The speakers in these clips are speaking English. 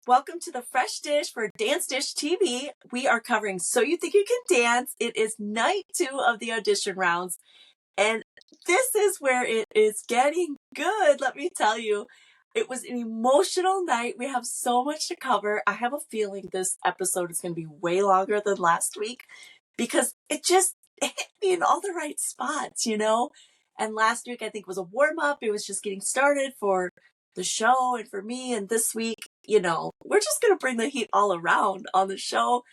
Welcome to the Fresh Dish for Dance Dish TV. We are covering So You Think You Can Dance. It is night 2 of the audition rounds, and this is where it is getting good, let me tell you. It was an emotional night. We have so much to cover. I have a feeling this episode is going to be way longer than last week because it hit me in all the right spots, And last week, I think, was a warm-up. It was just getting started for the show and for me. And this week, we're just going to bring the heat all around on the show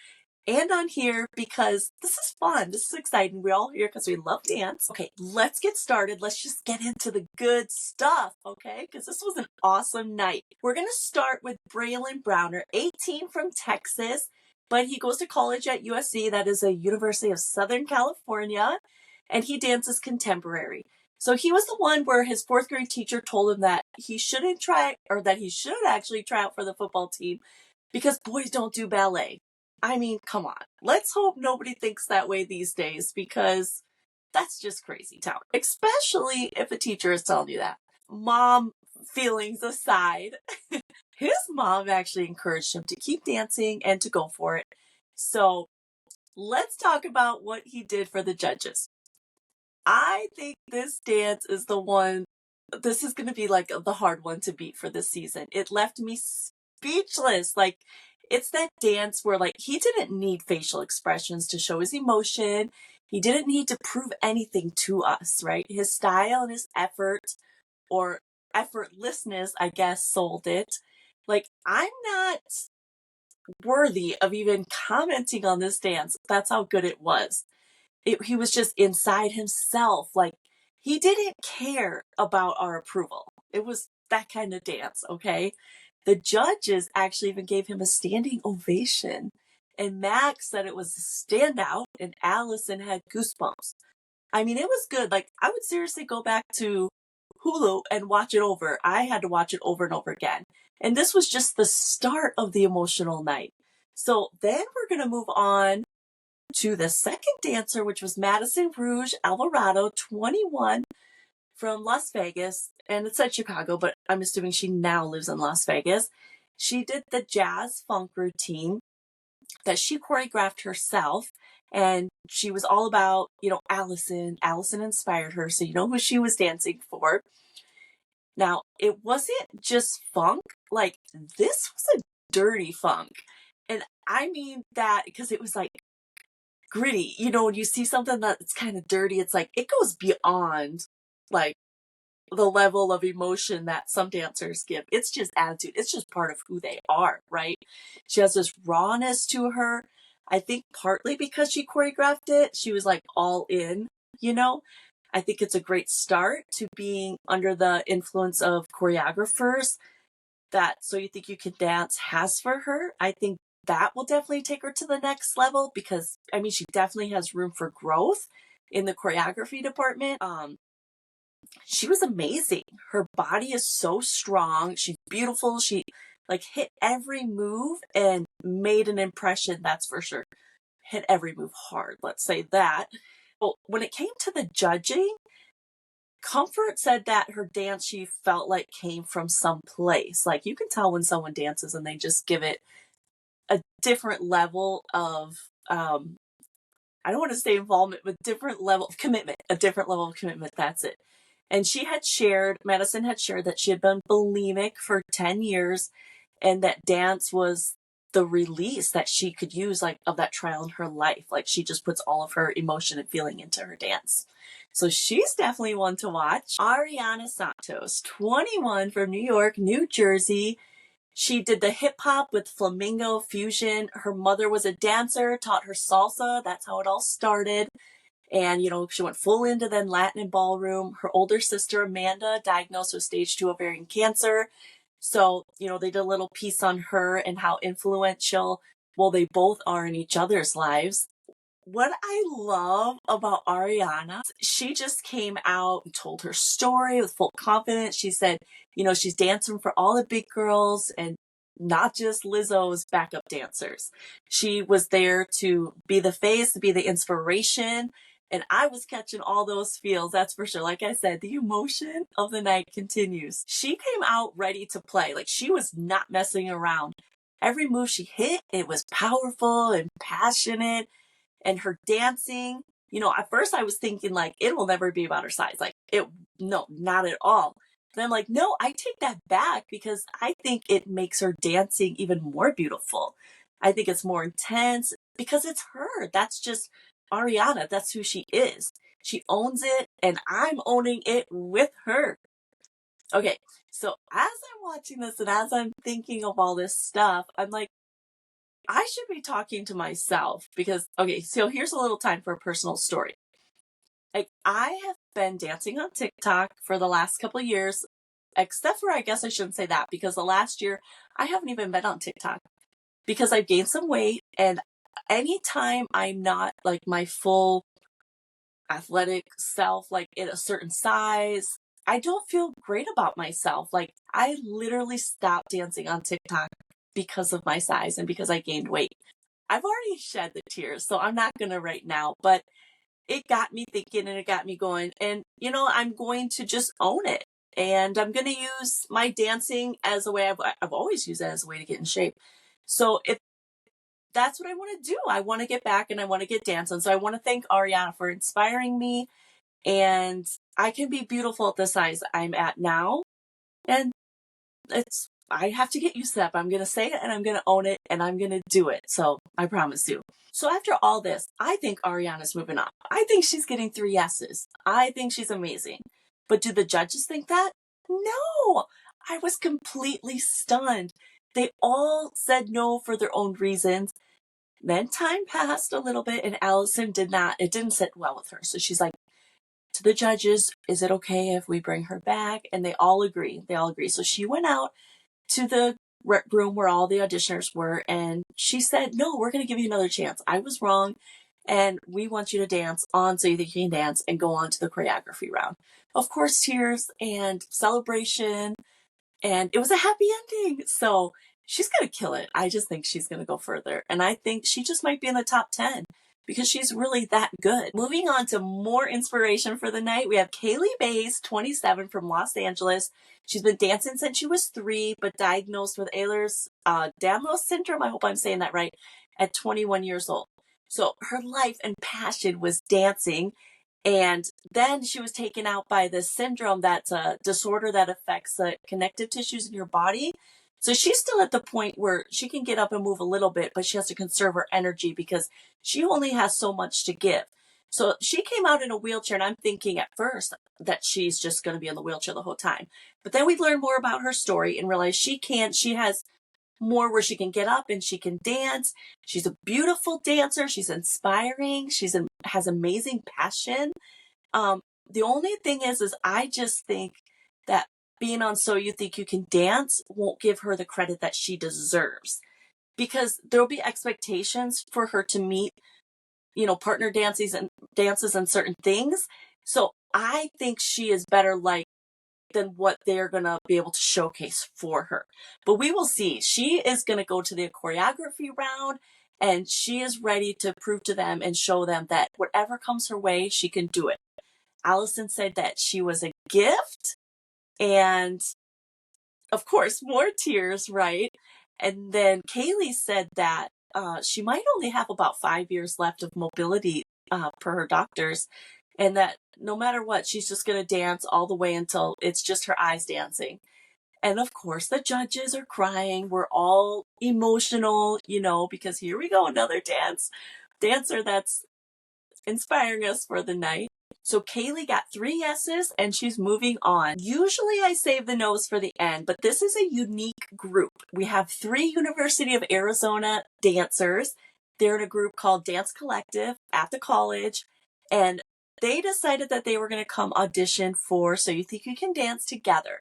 and on here because this is fun. This is exciting. We're all here because we love dance. Okay, let's get started. Let's just get into the good stuff, okay? Because this was an awesome night. We're going to start with Braylon Browner, 18 from Texas, but he goes to college at USC. That is a University of Southern California, and he dances contemporary. So he was the one where his 4th grade teacher told him that he shouldn't try, or that he should actually try out for the football team because boys don't do ballet. I mean, come on. Let's hope nobody thinks that way these days because that's just crazy town, especially if a teacher is telling you that. Mom feelings aside, his mom actually encouraged him to keep dancing and to go for it. So let's talk about what he did for the judges. I think this dance is the one, this is going to be like the hard one to beat for this season. It left me speechless. Like, it's that dance where he didn't need facial expressions to show his emotion. He didn't need to prove anything to us, right? His style and his effort, or effortlessness, I guess, sold it. I'm not worthy of even commenting on this dance. That's how good it was. He was just inside himself. He didn't care about our approval. It was that kind of dance, okay? The judges actually even gave him a standing ovation. And Max said it was a standout, and Allison had goosebumps. I mean, it was good. I would seriously go back to Hulu and watch it over. I had to watch it over and over again. And this was just the start of the emotional night. So then we're going to move on to the second dancer, which was Madison Rouge Alvarado, 21, from Las Vegas. And it said Chicago, but I'm assuming she now lives in Las Vegas. She did the jazz funk routine that she choreographed herself. And she was all about, Allison. Allison inspired her. So you know who she was dancing for. Now, it wasn't just funk. This was a dirty funk. And I mean that because it was gritty. When you see something that's kind of dirty, it's it goes beyond the level of emotion that some dancers give. It's just attitude. It's just part of who they are, right? She has this rawness to her. I think partly because she choreographed it, she was all in, I think it's a great start to being under the influence of choreographers that So You Think You Can Dance has for her. I think that will definitely take her to the next level because, she definitely has room for growth in the choreography department. She was amazing. Her body is so strong. She's beautiful. She hit every move and made an impression, that's for sure. Hit every move hard, let's say that. Well, when it came to the judging, Comfort said that her dance, she felt came from some place. You can tell when someone dances and they just give it a different level of, I don't want to say involvement, but different level of commitment, a different level of commitment. That's it. And Madison had shared that she had been bulimic for 10 years and that dance was the release that she could use of that trial in her life. She just puts all of her emotion and feeling into her dance. So she's definitely one to watch. Arianna Santos, 21, from New York, New Jersey. She did the hip hop with Flamenco Fusion. Her mother was a dancer, taught her salsa. That's how it all started. And, she went full into then Latin and ballroom. Her older sister, Amanda, diagnosed with stage 2 ovarian cancer. So, they did a little piece on her and how influential, they both are in each other's lives. What I love about Arianna, she just came out and told her story with full confidence. She said, she's dancing for all the big girls and not just Lizzo's backup dancers. She was there to be the face, to be the inspiration. And I was catching all those feels, that's for sure. Like I said, the emotion of the night continues. She came out ready to play. She was not messing around. every move she hit, it was powerful and passionate. And her dancing, at first I was thinking like, it will never be about her size. Like no, not at all. Then I'm like, no, I take that back because I think it makes her dancing even more beautiful. I think it's more intense because it's her. That's just Arianna. That's who she is. She owns it and I'm owning it with her. Okay. So as I'm watching this and as I'm thinking of all this stuff, I'm like, I should be talking to myself because, okay, so here's a little time for a personal story. Like, I have been dancing on TikTok for the last couple of years, except for, I guess I shouldn't say that because the last year I haven't even been on TikTok because I've gained some weight. And anytime I'm not like my full athletic self, like in a certain size, I don't feel great about myself. Like, I literally stopped dancing on TikTok because of my size and because I gained weight. I've already shed the tears, so I'm not going to right now, but it got me thinking and it got me going. And, I'm going to just own it. And I'm going to use my dancing as a way I've always used it as a way to get in shape. So if that's what I want to do, I want to get back and I want to get dancing. So I want to thank Arianna for inspiring me. And I can be beautiful at the size I'm at now. And I have to get used to that, but I'm going to say it and I'm going to own it and I'm going to do it. So I promise you. So after all this, I think Ariana's moving up. I think she's getting 3 yeses. I think she's amazing. But do the judges think that? No, I was completely stunned. They all said no for their own reasons. Then time passed a little bit and Alison it didn't sit well with her. So she's like, to the judges, is it okay if we bring her back? And they all agree. So she went out to the room where all the auditioners were and she said, no, we're going to give you another chance. I was wrong and we want you to dance on So You Think You Can Dance and go on to the choreography round. Of course, tears and celebration, and it was a happy ending. So she's going to kill it. I just think she's going to go further. And I think she just might be in the top 10 because she's really that good. Moving on to more inspiration for the night, we have Kaylee Bays, 27, from Los Angeles. She's been dancing since she was 3, but diagnosed with Ehlers-Danlos syndrome, I hope I'm saying that right, at 21 years old. So her life and passion was dancing. And then she was taken out by this syndrome that's a disorder that affects the connective tissues in your body. So she's still at the point where she can get up and move a little bit, but she has to conserve her energy because she only has so much to give. So she came out in a wheelchair, and I'm thinking at first that she's just going to be in the wheelchair the whole time. But then we learned more about her story and realized she has more where she can get up and she can dance. She's a beautiful dancer. She's inspiring. Has amazing passion. The only thing is I just think that being on So You Think You Can Dance won't give her the credit that she deserves because there'll be expectations for her to meet, partner dances and certain things. So I think she is better than what they're going to be able to showcase for her. But we will see. She is going to go to the choreography round and she is ready to prove to them and show them that whatever comes her way, she can do it. Alison said that she was a gift and of course, more tears, right? And then Kaylee said that she might only have about 5 years left of mobility per her doctors, and that no matter what, she's just going to dance all the way until it's just her eyes dancing. And of course, the judges are crying. We're all emotional, because here we go, another dancer that's inspiring us for the night. So Kaylee got 3 yeses and she's moving on. Usually I save the no's for the end, but this is a unique group. We have 3 University of Arizona dancers. They're in a group called Dance Collective at the college, and they decided that they were going to come audition for So You Think You Can Dance together.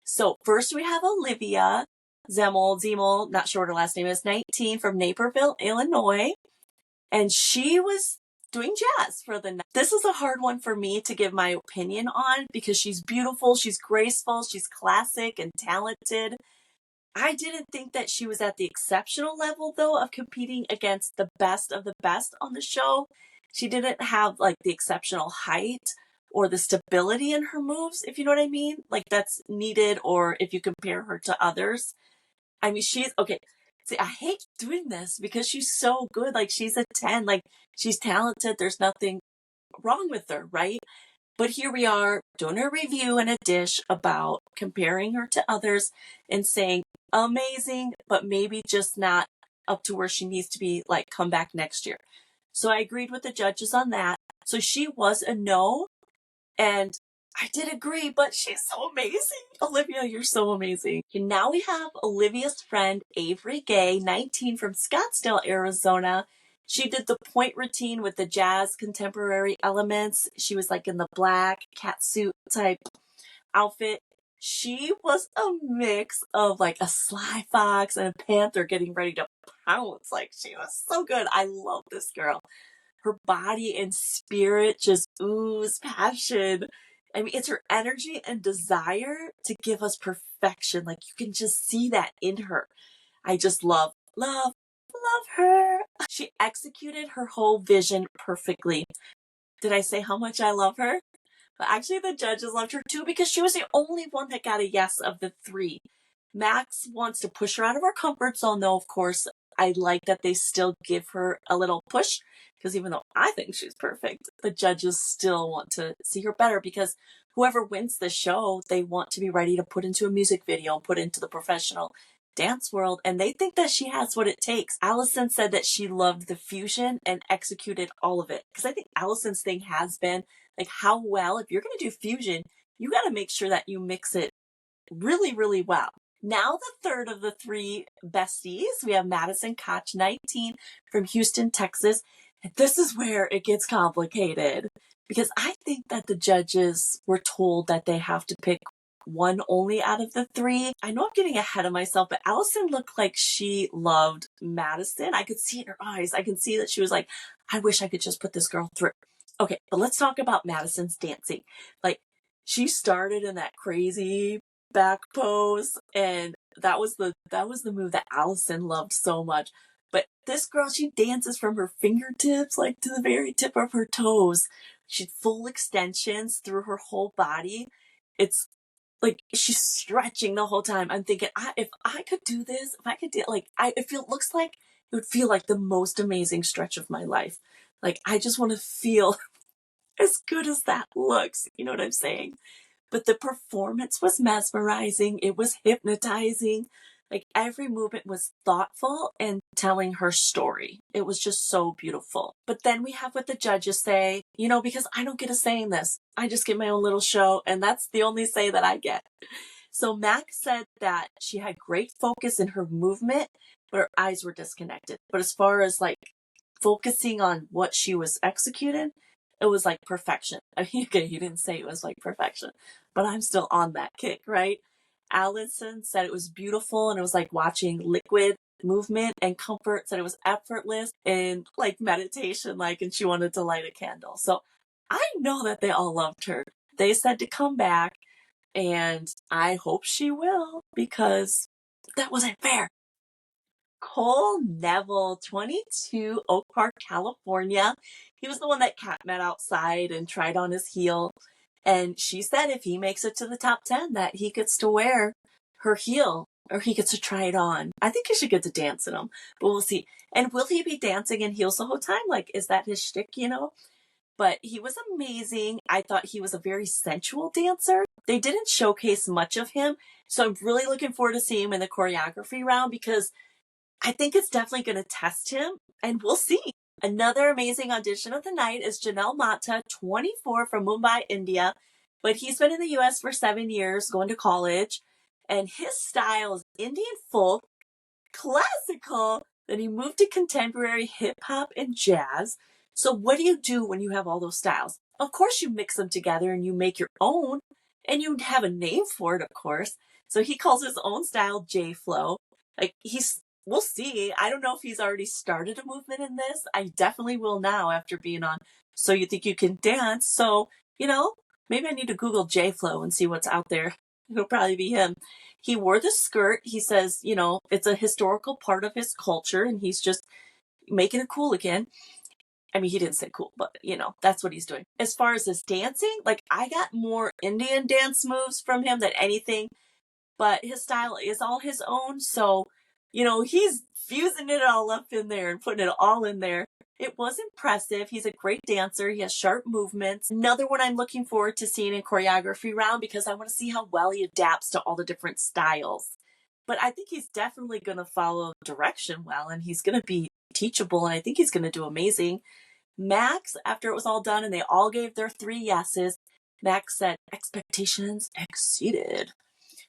So first we have Olivia Zemel, not sure what her last name is, 19, from Naperville, Illinois. And she was doing jazz for the night. This is a hard one for me to give my opinion on because she's beautiful, she's graceful, she's classic and talented. I didn't think that she was at the exceptional level, though, of competing against the best of the best on the show. She didn't have the exceptional height or the stability in her moves, if you know what I mean. That's needed, or if you compare her to others. I mean, she's okay. See, I hate doing this because she's so good. Like, she's a 10. Like, she's talented. There's nothing wrong with her, right? But here we are doing a review and a dish about comparing her to others and saying, amazing, but maybe just not up to where she needs to be, like, come back next year. So I agreed with the judges on that. So she was a no, and I did agree, but she's so amazing. Olivia, you're so amazing. And now we have Olivia's friend, Avery Gay, 19, from Scottsdale, Arizona. She did the point routine with the jazz contemporary elements. She was like in the black catsuit type outfit. She was a mix of like a sly fox and a panther getting ready to pounce. Like, she was so good. I love this girl. Her body and spirit just ooze passion. I mean, it's her energy and desire to give us perfection. Like, you can just see that in her. I just love her. She executed her whole vision perfectly. Did I say how much I love her? But actually, the judges loved her too because she was the only one that got a yes of the 3. Max wants to push her out of her comfort zone, though, of course. I like that they still give her a little push because even though I think she's perfect, the judges still want to see her better because whoever wins the show, they want to be ready to put into a music video and put into the professional dance world, and they think that she has what it takes. Alison said that she loved the fusion and executed all of it because I think Alison's thing has been like, how well, if you're going to do fusion, you got to make sure that you mix it really, really well. Now the third of the 3 besties, we have Madison Koch, 19, from Houston, Texas. And this is where it gets complicated because I think that the judges were told that they have to pick one only out of the 3. I know I'm getting ahead of myself, but Alison looked like she loved Madison. I could see in her eyes. I can see that she was like, I wish I could just put this girl through. Okay, but let's talk about Madison's dancing. Like, she started in that crazy back pose, and that was the move that Alison loved so much. But this girl, she dances from her fingertips like to the very tip of her toes. She had full extensions through her whole body. It's like she's stretching the whole time. I'm thinking, if I could do this, if I could do looks like it would feel like the most amazing stretch of my life. Like, I just want to feel as good as that looks. You know what I'm saying? But the performance was mesmerizing. It was hypnotizing. Like, every movement was thoughtful and telling her story. It was just so beautiful. But then we have what the judges say, because I don't get a say in this. I just get my own little show, and that's the only say that I get. So Max said that she had great focus in her movement, but her eyes were disconnected. But as far as like focusing on what she was executing, it was like perfection. I mean, okay, he didn't say it was like perfection, but I'm still on that kick, right? Alison said it was beautiful and it was like watching liquid movement, and Comfort said it was effortless and like meditation, like, and she wanted to light a candle. So I know that they all loved her. They said to come back, and I hope she will because that wasn't fair. Cole Neville, 22, Oak Park, California. He was the one that Kat met outside and tried on his heel. And she said if he makes it to the top 10, that he gets to wear her heel, or he gets to try it on. I think he should get to dance in them, but we'll see. And will he be dancing in heels the whole time? Like, is that his shtick, But he was amazing. I thought he was a very sensual dancer. They didn't showcase much of him, so I'm really looking forward to seeing him in the choreography round because I think it's definitely going to test him, and we'll see. Another amazing audition of the night is Janelle Mata, 24, from Mumbai, India. But he's been in the US for 7 years, going to college. And his style is Indian folk, classical. Then he moved to contemporary hip hop and jazz. So what do you do when you have all those styles? Of course, you mix them together and you make your own. And you have a name for it, of course. So he calls his own style J-Flow. Like, we'll see. I don't know if he's already started a movement in this. I definitely will now after being on So You Think You Can Dance. So, maybe I need to Google J-Flow and see what's out there. It'll probably be him. He wore the skirt. He says, it's a historical part of his culture and he's just making it cool again. I mean, he didn't say cool, but that's what he's doing. As far as his dancing, like, I got more Indian dance moves from him than anything, but his style is all his own. So he's fusing it all up in there and putting it all in there. It was impressive. He's a great dancer. He has sharp movements. Another one I'm looking forward to seeing in choreography round because I want to see how well he adapts to all the different styles. But I think he's definitely going to follow direction well, and he's going to be teachable, and I think he's going to do amazing. Max, after it was all done and they all gave their 3 yeses, Max said, expectations exceeded.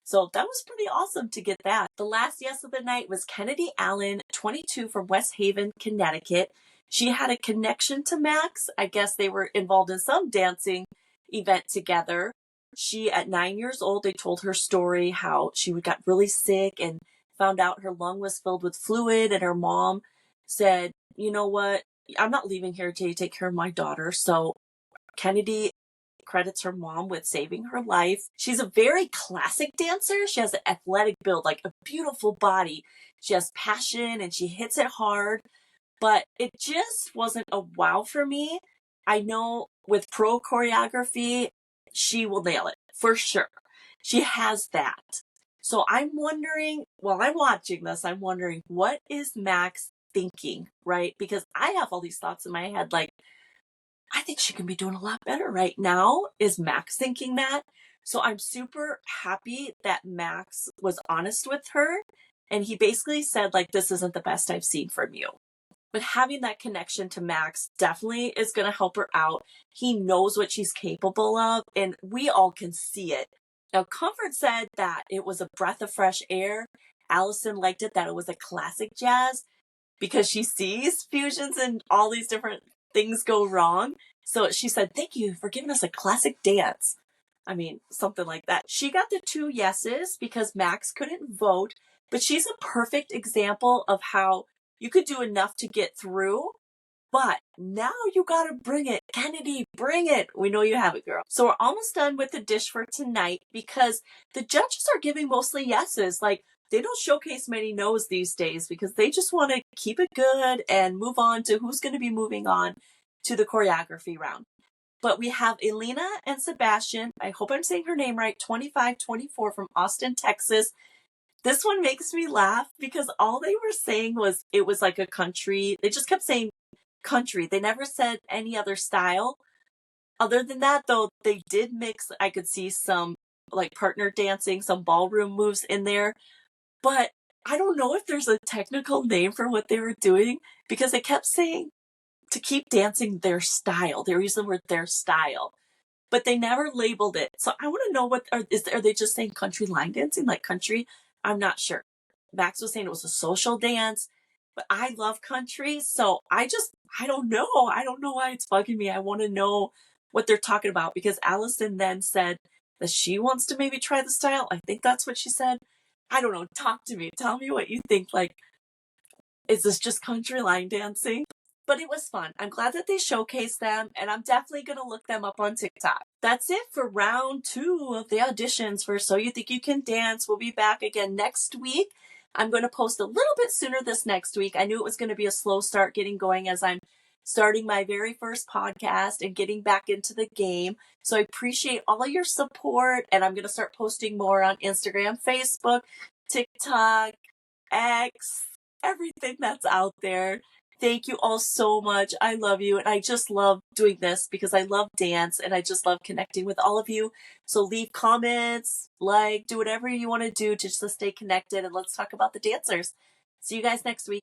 So that was pretty awesome to get that. The last yes of the night was Kennedy Allen, 22, from West Haven, Connecticut. She had a connection to Max. I guess they were involved in some dancing event together. She, at 9 years old, they told her story how she got really sick and found out her lung was filled with fluid, and her mom said, you know what, I'm not leaving here till you take care of my daughter. So Kennedy credits her mom with saving her life. She's a very classic dancer. She has an athletic build, like a beautiful body. She has passion and she hits it hard, but it just wasn't a wow for me. I know with pro choreography, she will nail it for sure. She has that. So I'm wondering, while I'm watching this, I'm wondering, what is Max thinking, right? Because I have all these thoughts in my head, like, I think she can be doing a lot better right now. Is Max thinking that? So I'm super happy that Max was honest with her. And he basically said, like, this isn't the best I've seen from you. But having that connection to Max definitely is going to help her out. He knows what she's capable of, and we all can see it. Now, Comfort said that it was a breath of fresh air. Alison liked it, that it was a classic jazz, because she sees fusions and all these different things go wrong. So she said, thank you for giving us a classic dance. I mean, something like that. She got the 2 yeses because Max couldn't vote, but she's a perfect example of how you could do enough to get through, but now you gotta bring it. Kennedy, bring it. We know you have it, girl. So we're almost done with the dish for tonight because the judges are giving mostly yeses. Like, they don't showcase many no's these days because they just want to keep it good and move on to who's going to be moving on to the choreography round. But we have Elena and Sebastian, I hope I'm saying her name right, 25-24, from Austin, Texas. This one makes me laugh because all they were saying was it was like a country. They just kept saying country. They never said any other style. Other than that, though, they did mix, I could see some like partner dancing, some ballroom moves in there. But I don't know if there's a technical name for what they were doing because they kept saying to keep dancing their style. They were using the word their style, but they never labeled it. So I want to know are they just saying country line dancing, like country? I'm not sure. Max was saying it was a social dance, but I love country. So I don't know. I don't know why it's bugging me. I want to know what they're talking about because Alison then said that she wants to maybe try the style. I think that's what she said. I don't know. Talk to me. Tell me what you think. Like, is this just country line dancing? But it was fun. I'm glad that they showcased them, and I'm definitely going to look them up on TikTok. That's it for round 2 of the auditions for So You Think You Can Dance. We'll be back again next week. I'm going to post a little bit sooner this next week. I knew it was going to be a slow start getting going as I'm starting my very first podcast and getting back into the game. So I appreciate all your support, and I'm going to start posting more on Instagram, Facebook, TikTok, X, everything that's out there. Thank you all so much. I love you. And I just love doing this because I love dance and I just love connecting with all of you. So leave comments, do whatever you want to do to just stay connected, and let's talk about the dancers. See you guys next week.